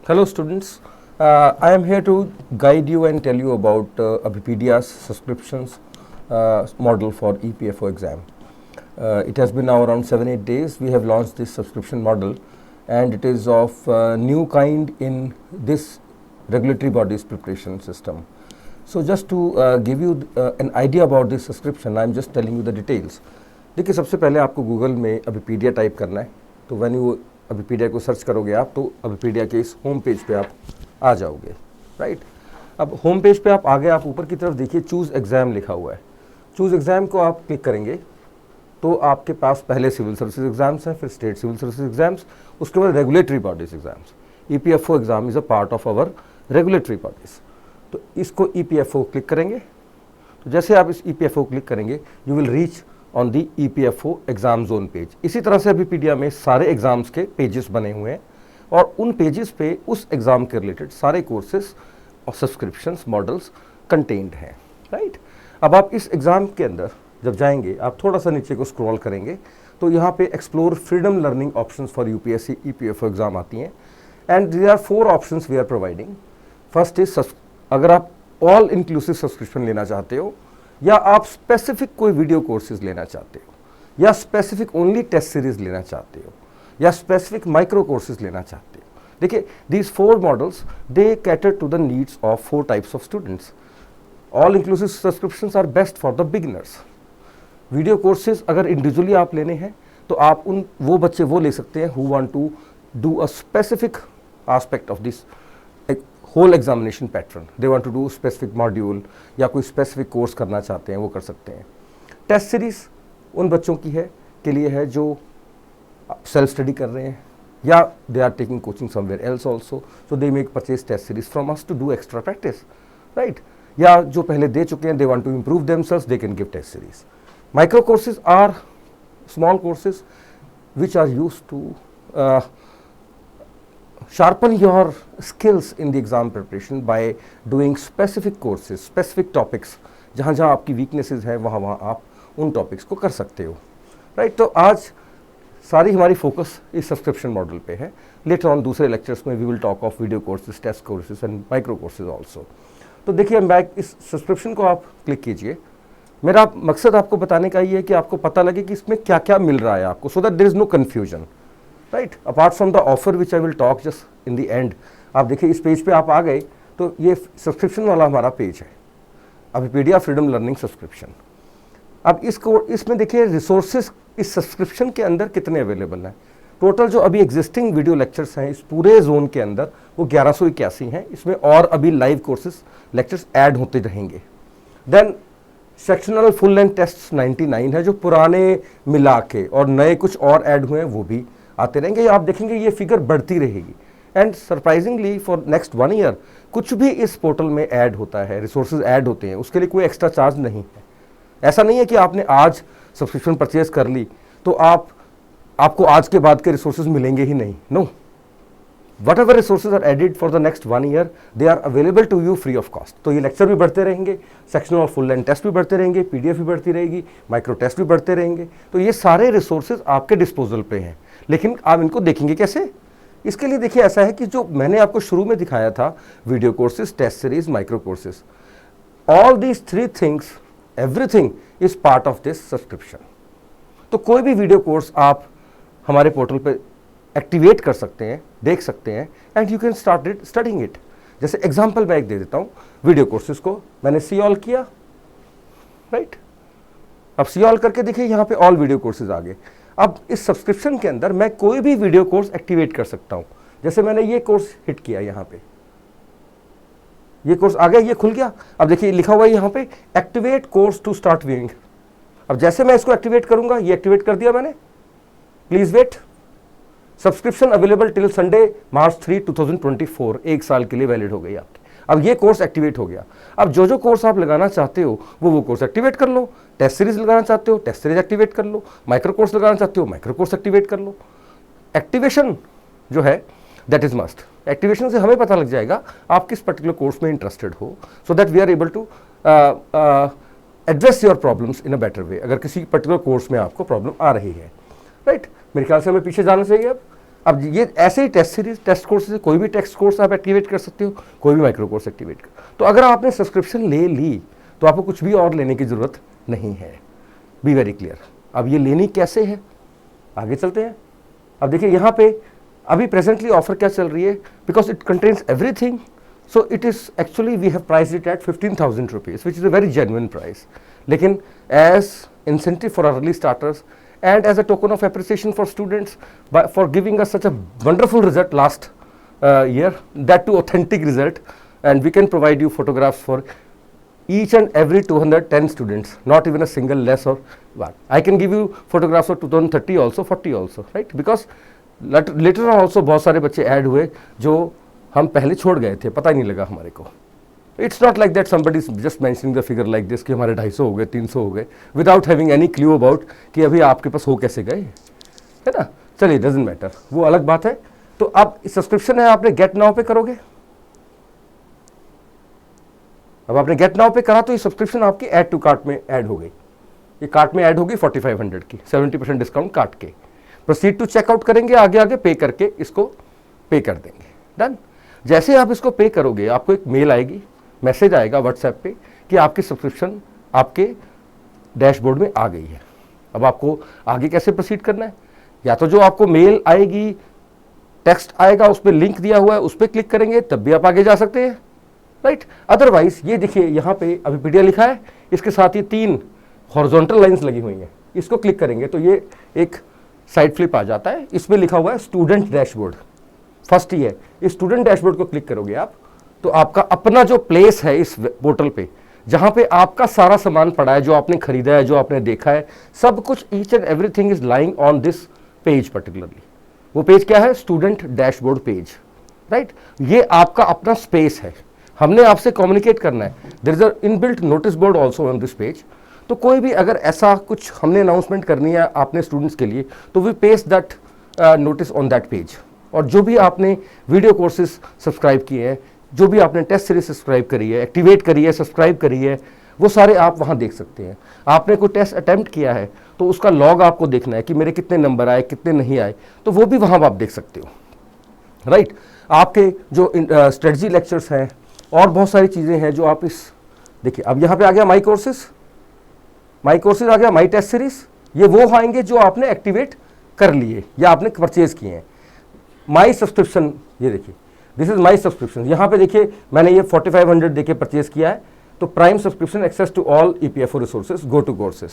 Hello students, I am here to guide you and tell you about Abhipedia's subscriptions model for EPFO exam. It has been now around 7-8 days. We have launched this subscription model and it is of new kind in this regulatory body's preparation system. So just to give you an idea about this subscription, I am just telling you the details. देखिए सबसे पहले आपको Google में Abhipedia type करना है, तो when you Abhipedia को search करोगे आप तो अभिपीडिया के इस होम पेज पे आप आ जाओगे, राइट। अब होम पेज पे आप आगे आप ऊपर की तरफ देखिए चूज़ एग्ज़ाम लिखा हुआ है। चूज़ एग्ज़ाम को आप क्लिक करेंगे तो आपके पास पहले सिविल सर्विसेज एग्ज़ाम्स हैं, फिर स्टेट सिविल सर्विसेज एग्ज़ाम्स, उसके बाद regulatory bodies exams. EPFO exam is a part of our regulatory bodies. तो इसको EPFO क्लिक करेंगे, तो जैसे आप इस EPFO क्लिक करेंगे you will reach on the EPFO exam zone page. इसी तरह से अभिपीडिया में सारे एग्ज़ाम्स के पेजेस बने हुए हैं और उन पेजेस पे उस एग्ज़ाम के रिलेटेड सारे कोर्सेज और सब्सक्रिप्शंस मॉडल्स कंटेन्ड हैं, राइट। अब आप इस एग्ज़ाम के अंदर जब जाएंगे, आप थोड़ा सा नीचे को स्क्रॉल करेंगे तो यहाँ पे explore freedom learning options for UPSC EPFO exam आती हैं and there are 4 options we are providing. First is अगर आप ऑल इंक्लूसिव सब्सक्रिप्शन लेना चाहते हो, या आप स्पेसिफिक कोई वीडियो कोर्सेज लेना चाहते हो, या स्पेसिफिक ओनली टेस्ट सीरीज लेना चाहते हो, या स्पेसिफिक माइक्रो कोर्सेज लेना चाहते हो। देखिए these 4 models they cater to the needs of 4 types of students. All inclusive subscriptions are best for the beginners. Video courses अगर इंडिविजुअली आप लेने हैं तो आप वो बच्चे वो ले सकते हैं who want to do a specific aspect of this whole examination pattern. They want to do specific module या कोई स्पेसिफिक कोर्स करना चाहते हैं, वो कर सकते हैं। टेस्ट सीरीज उन बच्चों की है के लिए है जो सेल्फ स्टडी कर रहे हैं या they are taking coaching somewhere else also, so they make purchase test series from us to do extra practice, right. या जो पहले दे चुके हैं, they want to improve themselves, they can give test series. Micro courses are small courses which are used to sharpen your skills in the exam preparation by doing specific courses, specific topics, जहाँ जहाँ आपकी weaknesses है वहाँ वहाँ आप उन topics को कर सकते हो, right। तो आज सारी हमारी focus इस subscription model पे है। later on दूसरे lectures में we will talk of video courses, test courses and micro courses also। तो देखिए बैक इस subscription को आप click कीजिए। मेरा मकसद आपको बताने का ये है कि आपको पता लगे कि इसमें क्या क्या मिल रहा है आपको, so that there is no confusion, right. Apart from the offer which I will talk just in the end. आप देखिए इस पेज पे आप आ गए तो ये सब्सक्रिप्शन वाला हमारा पेज है, अभिपीडिया फ्रीडम लर्निंग सब्सक्रिप्शन। अब इसमें देखिए रिसोर्सेज इस सब्सक्रिप्शन के अंदर कितने अवेलेबल हैं। टोटल जो अभी एग्जिस्टिंग वीडियो लेक्चर्स हैं इस पूरे जोन के अंदर वो 1181 हैं। इसमें और अभी लाइव कोर्सेज लेक्चर्स ऐड होते रहेंगे। Then sectional full length test 99 है जो पुराने मिला के, और नए कुछ और ऐड हुए हैं वो भी आते रहेंगे। आप देखेंगे ये फिगर बढ़ती रहेगी and surprisingly for next 1 year कुछ भी इस पोर्टल में ऐड होता है, रिसोर्सेज ऐड होते हैं, उसके लिए कोई एक्स्ट्रा चार्ज नहीं है। ऐसा नहीं है कि आपने आज सब्सक्रिप्शन परचेज कर ली तो आपको आज के बाद के रिसोर्सेज मिलेंगे ही नहीं। No, whatever resources are added for the next 1 year they are available to you free of cost. तो ये लेक्चर भी बढ़ते रहेंगे, सेक्शनल और फुल लेंथ टेस्ट भी बढ़ते रहेंगे, PDF भी बढ़ती रहेगी, माइक्रो टेस्ट भी बढ़ते रहेंगे। तो ये सारे रिसोर्सेज आपके डिस्पोजल पे हैं, लेकिन आप इनको देखेंगे कैसे? इसके लिए देखिए ऐसा है कि जो मैंने आपको शुरू में दिखाया था, video courses, test series, micro courses, all these 3 things, everything is part of this subscription. तो कोई भी वीडियो कोर्स आप हमारे पोर्टल पे एक्टिवेट कर सकते हैं, देख सकते हैं and you can start studying it. जैसे एग्जाम्पल मैं एक दे देता हूँ, वीडियो कोर्सेज को मैंने सी ऑल किया, राइट। अब सी ऑल करके देखिए यहाँ पे ऑल वीडियो कोर्सेज आ गए। अब इस सब्सक्रिप्शन के अंदर मैं कोई भी वीडियो कोर्स एक्टिवेट कर सकता हूं। जैसे मैंने ये कोर्स हिट किया, यहाँ पे ये कोर्स आ गया, ये खुल गया। अब देखिए लिखा हुआ है यहाँ पे activate course to start viewing. अब जैसे मैं इसको एक्टिवेट करूंगा, ये एक्टिवेट कर दिया मैंने, please wait, subscription available till Sunday March 3, 2024, 1 साल के लिए वैलिड हो गई आपकी। अब ये कोर्स एक्टिवेट हो गया। अब जो कोर्स आप लगाना चाहते हो वो कोर्स एक्टिवेट कर लो। टेस्ट सीरीज लगाना चाहते हो, टेस्ट सीरीज एक्टिवेट कर लो। माइक्रो कोर्स लगाना चाहते हो, माइक्रो कोर्स एक्टिवेट कर लो। एक्टिवेशन जो है दैट इज मस्ट। एक्टिवेशन से हमें पता लग जाएगा आप किस पर्टिकुलर कोर्स में इंटरेस्टेड हो, so that we are able to address your problems in a better way. अगर किसी पर्टिकुलर कोर्स में आपको प्रॉब्लम आ रही है, राइट। मेरे ख्याल से हमें पीछे जाना चाहिए। अब अब ये ऐसे ही टेस्ट सीरीज, टेस्ट कोर्स से कोई भी टेक्स्ट कोर्स आप एक्टिवेट कर सकते हो, कोई भी माइक्रो कोर्स एक्टिवेट कर। तो अगर आपने सब्सक्रिप्शन ले ली तो आपको कुछ भी और लेने की ज़रूरत नहीं है, बी वेरी क्लियर। अब ये लेनी कैसे है, आगे चलते हैं। अब देखिए यहाँ पे अभी प्रेजेंटली ऑफर क्या चल रही है, because it contains everything, so it is actually we have priced it at 15,000 rupees, which is a very genuine price. लेकिन as incentive for early starters and as a token of appreciation for students for giving us such a wonderful result last year, that too authentic result, and we can provide you photographs for each and every 210 students, not even a single less or one. I can give you photographs for 2030 also, 40 also, right? Because later on also बहुत सारे बच्चे add हुए जो हम पहले छोड़ गए थे, पता ही नहीं लगा हमारे को। It's not like that somebody is just mentioning the figure like this कि हमारे 250 हो गए, 300 हो गए, without having any clue about कि अभी आपके पास हो कैसे गए, है ना। चलिए, doesn't matter, वो अलग बात है। तो अब सब्सक्रिप्शन है, आपने गेट नाउ पे करोगे। अब आपने गेट नाउ पे करा तो ये सब्सक्रिप्शन आपकी ऐड टू कार्ट में ऐड हो गई, ये कार्ट में ऐड होगी 4500 की, 70% डिस्काउंट काट के। प्रोसीड टू चेकआउट करेंगे, आगे आगे पे करके इसको पे कर देंगे, डन। जैसे आप इसको पे करोगे आपको एक मेल आएगी, मैसेज आएगा व्हाट्सएप पे कि आपकी सब्सक्रिप्शन आपके डैशबोर्ड में आ गई है। अब आपको आगे कैसे प्रोसीड करना है, या तो जो आपको मेल आएगी, टेक्स्ट आएगा, उस पर लिंक दिया हुआ है, उस पर क्लिक करेंगे तब भी आप आगे जा सकते हैं, राइट। अदरवाइज ये देखिए यहाँ पे अभी पीडीएफ लिखा है, इसके साथ ये 3 हॉरिजॉन्टल लाइंस लगी हुई हैं, इसको क्लिक करेंगे तो ये एक साइड फ्लिप आ जाता है, इसमें लिखा हुआ है स्टूडेंट डैशबोर्ड। फर्स्ट ही है, इस स्टूडेंट डैशबोर्ड को क्लिक करोगे आप तो आपका अपना जो प्लेस है इस पोर्टल पे, जहां पे आपका सारा सामान पड़ा है, जो आपने खरीदा है, जो आपने देखा है, सब कुछ each and everything is lying on this page particularly. वो पेज क्या है, स्टूडेंट डैशबोर्ड पेज, राइट। ये आपका अपना स्पेस है, हमने आपसे कम्युनिकेट करना है। There is a inbuilt notice board also on this page. तो कोई भी अगर ऐसा कुछ हमने अनाउंसमेंट करनी है आपने स्टूडेंट्स के लिए, तो we paste that notice on that page. और जो भी आपने वीडियो कोर्सेज सब्सक्राइब किए हैं, जो भी आपने टेस्ट सीरीज सब्सक्राइब करी है, एक्टिवेट करी है, सब्सक्राइब करी है, वो सारे आप वहाँ देख सकते हैं। आपने कोई टेस्ट अटेम्प्ट किया है तो उसका लॉग आपको देखना है कि मेरे कितने नंबर आए, कितने नहीं आए, तो वो भी वहाँ आप देख सकते हो, राइट। आपके जो स्ट्रेटजी लेक्चर्स हैं और बहुत सारी चीज़ें हैं जो आप इस देखिए। अब यहाँ पे आ गया माई कोर्सेज आ गया, माई टेस्ट सीरीज, ये वो आएंगे जो आपने एक्टिवेट कर लिए या आपने परचेज किए हैं। माई सब्सक्रिप्शन, ये देखिए दिस इज माई सब्सक्रिप्शन। यहाँ पे देखिए मैंने ये 4500 देके परचेज किया है, तो prime subscription access to all EPFO resources, go to courses.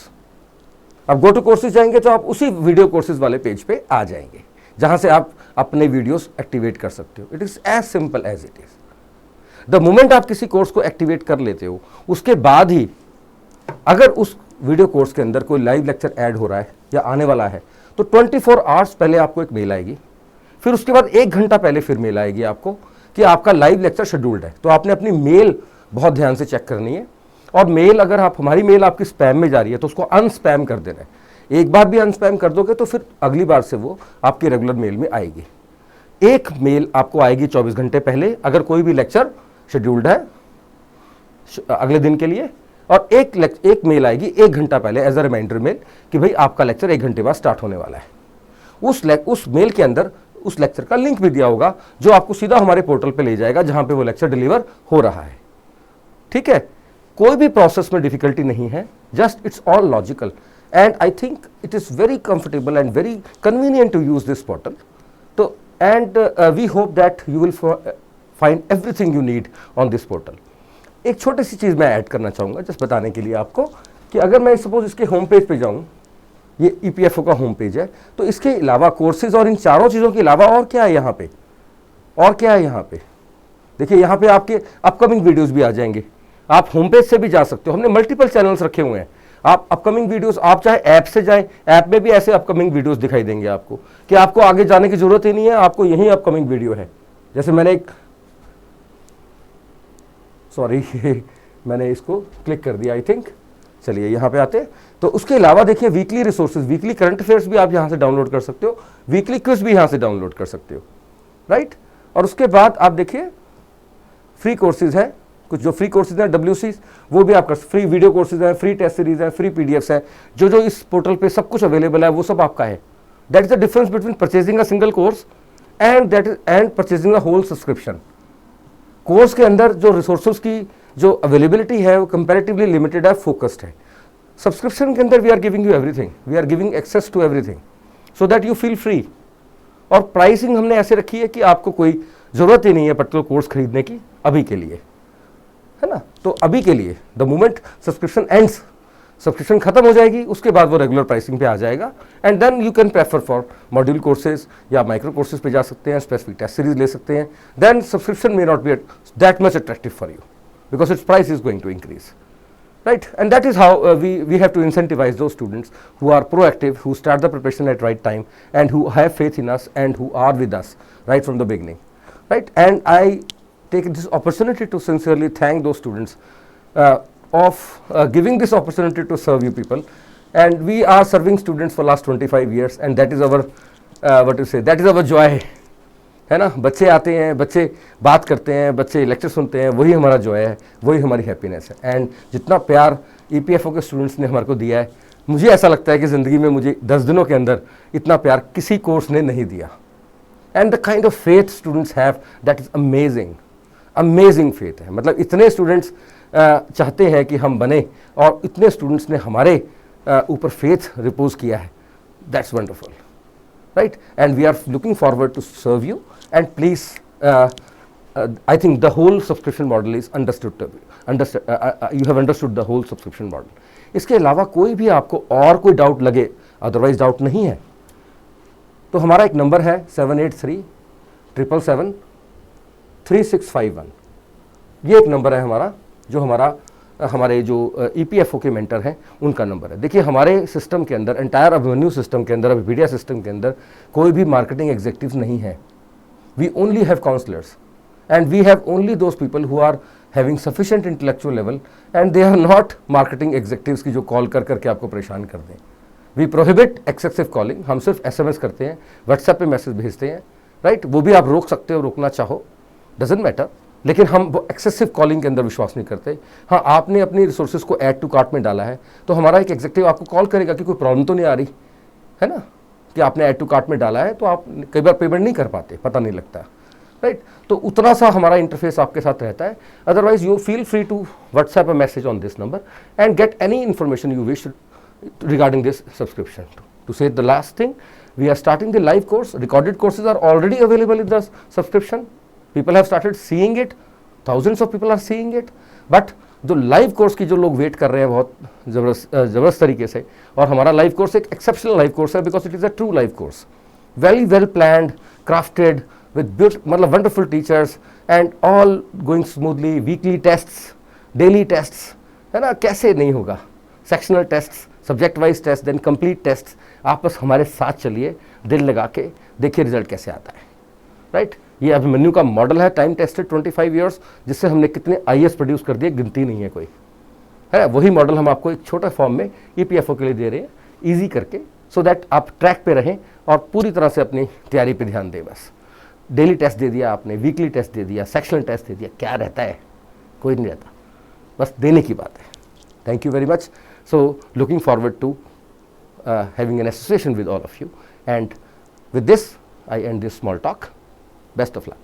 अब गो टू कोर्सेज जाएंगे तो आप उसी वीडियो कोर्सेज वाले पेज पे आ जाएंगे, जहाँ से आप अपने वीडियोस एक्टिवेट कर सकते हो। It is as simple as it is. The moment आप किसी कोर्स को एक्टिवेट कर लेते हो, उसके बाद ही अगर उस वीडियो कोर्स के अंदर कोई लाइव लेक्चर ऐड हो रहा है या आने वाला है, तो 24 आवर्स पहले आपको एक मेल आएगी, फिर उसके बाद 1 घंटा पहले फिर मेल आएगी आपको कि आपका लाइव लेक्चर शेड्यूल्ड है। तो आपने अपनी मेल बहुत ध्यान से चेक करनी है, और मेल अगर आप हमारी मेल आपकी स्पैम में जा रही है तो उसको अनस्पैम कर देना है। एक बार भी अनस्पैम कर दोगे तो फिर अगली बार से वो आपकी रेगुलर मेल में आएगी। एक मेल आपको आएगी 24 घंटे पहले अगर कोई भी लेक्चर शेड्यूल्ड है अगले दिन के लिए, और एक मेल आएगी 1 घंटा पहले एज अ रिमाइंडर मेल कि भाई आपका लेक्चर 1 घंटे बाद स्टार्ट होने वाला है। उस मेल के अंदर उस लेक्चर का लिंक भी दिया होगा जो आपको सीधा हमारे पोर्टल पे ले जाएगा जहां पे वो लेक्चर डिलीवर हो रहा है, ठीक है। कोई भी प्रोसेस में डिफिकल्टी नहीं है, just it's all logical, and I think it is very comfortable and very convenient to use this portal. तो and we hope that you will find everything you need on this portal. एक छोटी सी चीज़ मैं add करना चाहूँगा just बताने के लिए आपको कि अगर मैं सपोज इसके होम पेज पे जाऊँ, ये ईपीएफओ का होम पेज है, तो इसके अलावा कोर्सेज और इन चारों चीज़ों के अलावा और क्या है यहाँ पे, और क्या है यहाँ पे, देखिए यहाँ पे आपके अपकमिंग वीडियोस भी आ जाएंगे। आप होम पेज से भी जा सकते हो, हमने मल्टीपल चैनल्स रखे हुए हैं। आप अपकमिंग वीडियोस, आप चाहे ऐप से जाएं, ऐप में भी ऐसे अपकमिंग वीडियोस दिखाई देंगे आपको कि आपको आगे जाने की जरूरत ही नहीं है, आपको यही अपकमिंग वीडियो है। जैसे मैंने एक मैंने इसको क्लिक कर दिया आई थिंक। चलिए यहाँ पे आते हैं, तो उसके अलावा देखिए weekly resources, weekly current affairs भी आप यहाँ से डाउनलोड कर सकते हो, वीकली क्विज भी यहाँ से डाउनलोड कर सकते हो, राइट। और उसके बाद आप देखिए फ्री कोर्सेज हैं, कुछ जो फ्री कोर्सेज हैं WCs वो भी आप कर, फ्री वीडियो कोर्सेज हैं, फ्री टेस्ट सीरीज हैं, फ्री PDFs हैं, जो इस पोर्टल पे सब कुछ अवेलेबल है वो सब आपका है। That is the difference between purchasing a single course and purchasing a whole subscription. Course के अंदर जो रिसोर्सेज की जो अवेलेबिलिटी है वो कंपैरेटिवली लिमिटेड है, फोकस्ड है। सब्सक्रिप्शन के अंदर we are giving you everything, we are giving access to everything so that you feel free. और प्राइसिंग हमने ऐसे रखी है कि आपको कोई ज़रूरत ही नहीं है पर्टिकुलर कोर्स खरीदने की अभी के लिए, है ना। तो अभी के लिए the moment subscription ends, subscription खत्म हो जाएगी, उसके बाद वो रेगुलर प्राइसिंग पे आ जाएगा। And then you can prefer for module courses या माइक्रो कोर्सेज पे जा सकते हैं, स्पेसिफिक टेस्ट सीरीज ले सकते हैं। Then subscription may not be that much attractive for you because its price is going to increase, right? And that is how we have to incentivize those students who are proactive, who start the preparation at right time, and who have faith in us and who are with us right from the beginning, right? And I take this opportunity to sincerely thank those students of giving this opportunity to serve you people. And we are serving students for last 25 years, and that is our what to say, that is our joy, है ना। बच्चे आते हैं, बच्चे बात करते हैं, बच्चे लेक्चर सुनते हैं, वही हमारा जॉय है, वही हमारी हैप्पीनेस है। एंड जितना प्यार ईपीएफओ के स्टूडेंट्स ने हमारे को दिया है, मुझे ऐसा लगता है कि ज़िंदगी में मुझे 10 दिनों के अंदर इतना प्यार किसी कोर्स ने नहीं दिया। And the kind of faith students have, that is amazing, amazing faith है। मतलब इतने स्टूडेंट्स चाहते हैं कि हम बने और इतने स्टूडेंट्स ने हमारे ऊपर फेथ रिपोज किया है, that's wonderful, right? And we are looking forward to serve you, and please I think the whole subscription model is understood, you have understood the whole subscription model। इसके अलावा कोई भी आपको और कोई डाउट लगे, अदरवाइज डाउट नहीं है, तो हमारा एक नंबर है 7837773651। ये एक नंबर है हमारा, जो हमारे जो ईपीएफओ के मेंटर हैं उनका नंबर है। देखिए हमारे सिस्टम के अंदर, एंटायर अभिमन्यु सिस्टम के अंदर, अभिपीडिया सिस्टम के अंदर कोई भी मार्केटिंग एग्जीक्यूटिव नहीं है। We only have counsellors and we have only those people who are having sufficient intellectual level and they are not marketing executives की जो कॉल कर करके आपको परेशान कर दें। वी प्रोहिबिट एक्सेसिव कॉलिंग, हम सिर्फ एसएमएस करते हैं, व्हाट्सएप पे मैसेज भेजते हैं, राइट? वो भी आप रोक सकते हो, रोकना चाहो, डजेंट मैटर, लेकिन हम वो एक्सेसिव कॉलिंग के अंदर विश्वास नहीं करते। हाँ, आपने अपनी रिसोर्सेज को ऐड टू कार्ट में डाला है तो हमारा एक एग्जीक्यूटिव आपको कॉल करेगा कि कोई प्रॉब्लम तो नहीं आ रही है ना, कि आपने ऐड टू कार्ट में डाला है तो आप कई बार पेमेंट नहीं कर पाते, पता नहीं लगता, राइट? तो उतना सा हमारा इंटरफेस आपके साथ रहता है। Otherwise you feel free to WhatsApp a message on this number and get any information you wish regarding this subscription. To say the last thing, we are starting the live course. Recorded courses are already available in the subscription. People have started seeing it. Thousands of people are seeing it. But जो live course की जो लोग wait कर रहे हैं बहुत ज़बरदस्त तरीके से, और हमारा लाइव कोर्स एक एक्सेप्शनल लाइव कोर्स है because it is a true live course, very well planned, crafted with मतलब wonderful teachers and all going smoothly. Weekly tests, daily tests, है ना, कैसे नहीं होगा, sectional tests, subject wise test, then complete test. आप बस हमारे साथ चलिए, दिल लगा के देखिए रिजल्ट कैसे आता है, राइट? ये अभिमन्यु का मॉडल है, टाइम टेस्टेड 25 ईयर्स, जिससे हमने कितने आईएएस प्रोड्यूस कर दिए, गिनती नहीं है कोई, है। वही मॉडल हम आपको एक छोटा फॉर्म में ईपीएफओ के लिए दे रहे हैं, ईजी करके, सो दैट आप ट्रैक पे रहें और पूरी तरह से अपनी तैयारी पे ध्यान दें। बस डेली टेस्ट दे दिया आपने, वीकली टेस्ट दे दिया, सेक्शनल टेस्ट दे दिया, क्या रहता है? कोई नहीं रहता, बस देने की बात है। Thank you very much. So looking forward to having an association with all of you, and with this I end this small talk. Best of luck.